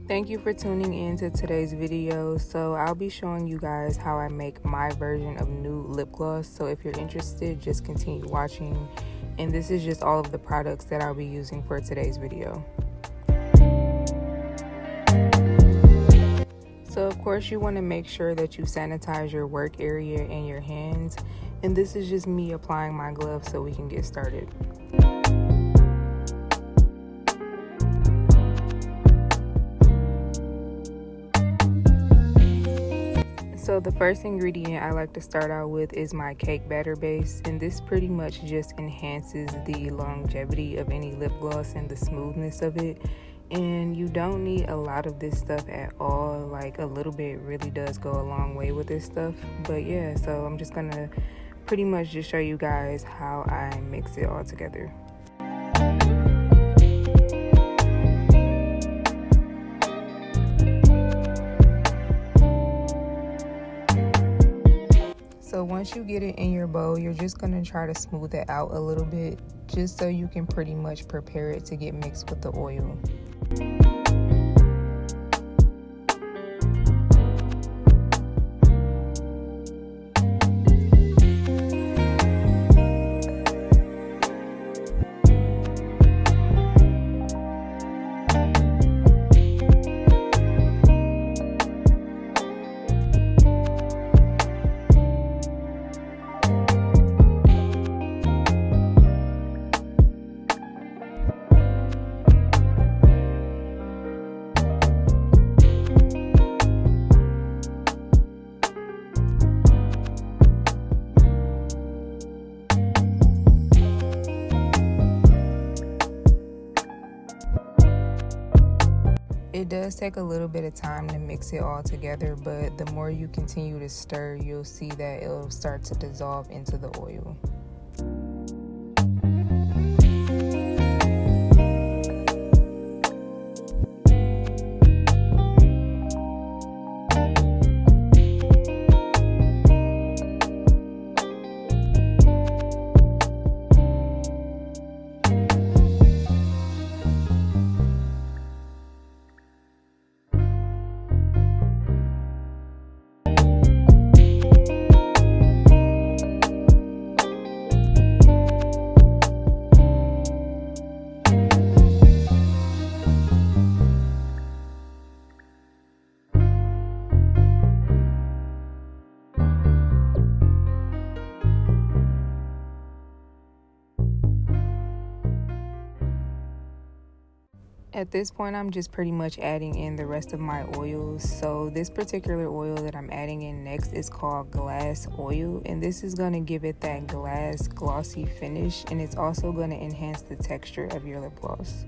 Thank you for tuning in to today's video. So I'll be showing you guys how I make my version of new lip gloss. So if you're interested, just continue watching. And this is just all of the products that I'll be using for today's video. So of course you want to make sure that you sanitize your work area and your hands. And this is just me applying my gloves so we can get started. So the first ingredient I like to start out with is my cake batter base, and this pretty much just enhances the longevity of any lip gloss and the smoothness of it. And you don't need a lot of this stuff at all. Like a little bit really does go a long way with this stuff. But yeah, so I'm just gonna pretty much just show you guys how I mix it all together. So once you get it in your bowl, you're just going to try to smooth it out a little bit, just so you can pretty much prepare it to get mixed with the oil. It does take a little bit of time to mix it all together, but the more you continue to stir, you'll see that it'll start to dissolve into the oil. At this point, I'm just pretty much adding in the rest of my oils. So this particular oil that I'm adding in next is called glass oil, and this is going to give it that glass glossy finish, and it's also going to enhance the texture of your lip gloss.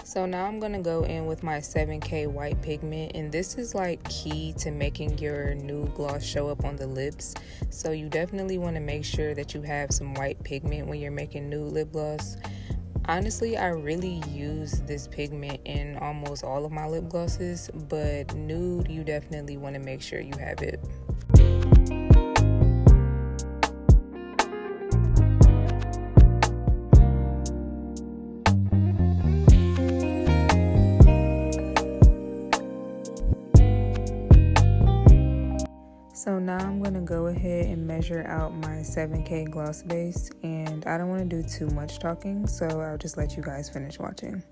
So now I'm going to go in with my 7K white pigment, and this is like key to making your new gloss show up on the lips. So you definitely want to make sure that you have some white pigment when you're making new lip gloss. Honestly, I really use this pigment in almost all of my lip glosses, but nude, you definitely want to make sure you have it. So now I'm going to go ahead and measure out my 7K gloss base, and I don't want to do too much talking, so I'll just let you guys finish watching.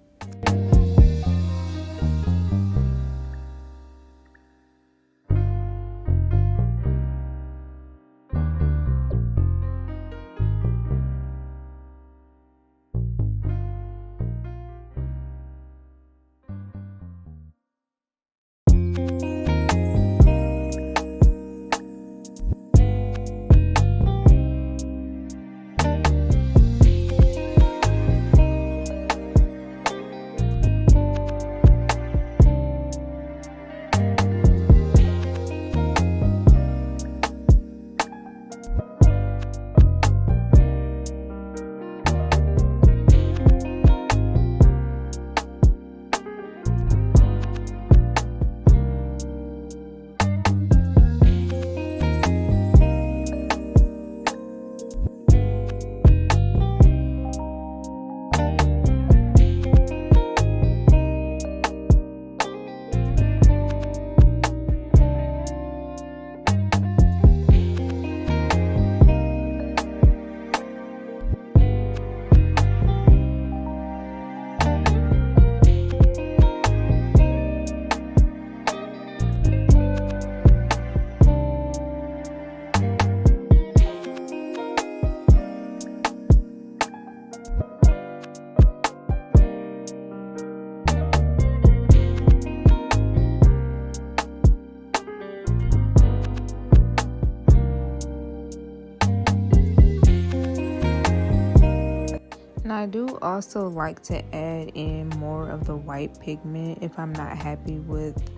And I do also like to add in more of the white pigment if I'm not happy with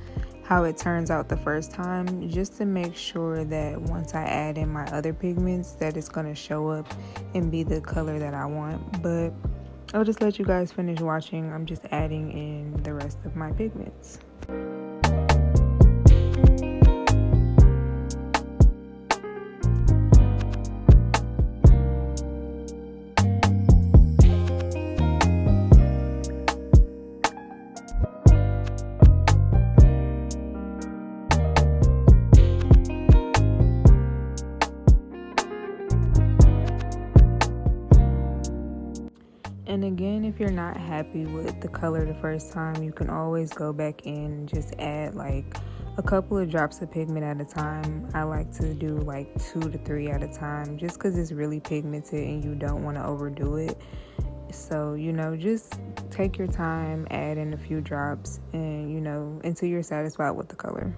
how it turns out the first time, just to make sure that once I add in my other pigments that it's going to show up and be the color that I want. But I'll just let you guys finish watching. I'm just adding in the rest of my pigments. And again, if you're not happy with the color the first time, you can always go back in and just add like a couple of drops of pigment at a time. I like to do like 2 to 3 at a time, just because it's really pigmented and you don't want to overdo it. So, just take your time, add in a few drops, and until you're satisfied with the color.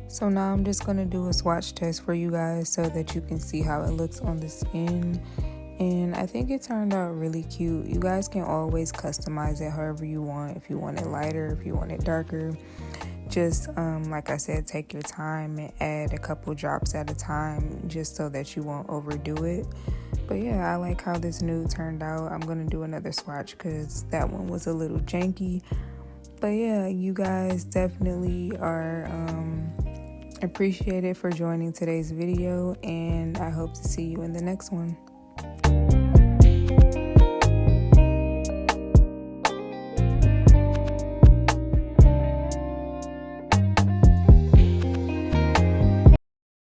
So now I'm just going to do a swatch test for you guys so that you can see how it looks on the skin. And I think it turned out really cute. You guys can always customize it however you want. If you want it lighter, if you want it darker. Just like I said, take your time and add a couple drops at a time just so that you won't overdo it. But yeah, I like how this nude turned out. I'm going to do another swatch because that one was a little janky. But yeah, you guys definitely are appreciated for joining today's video, and I hope to see you in the next one.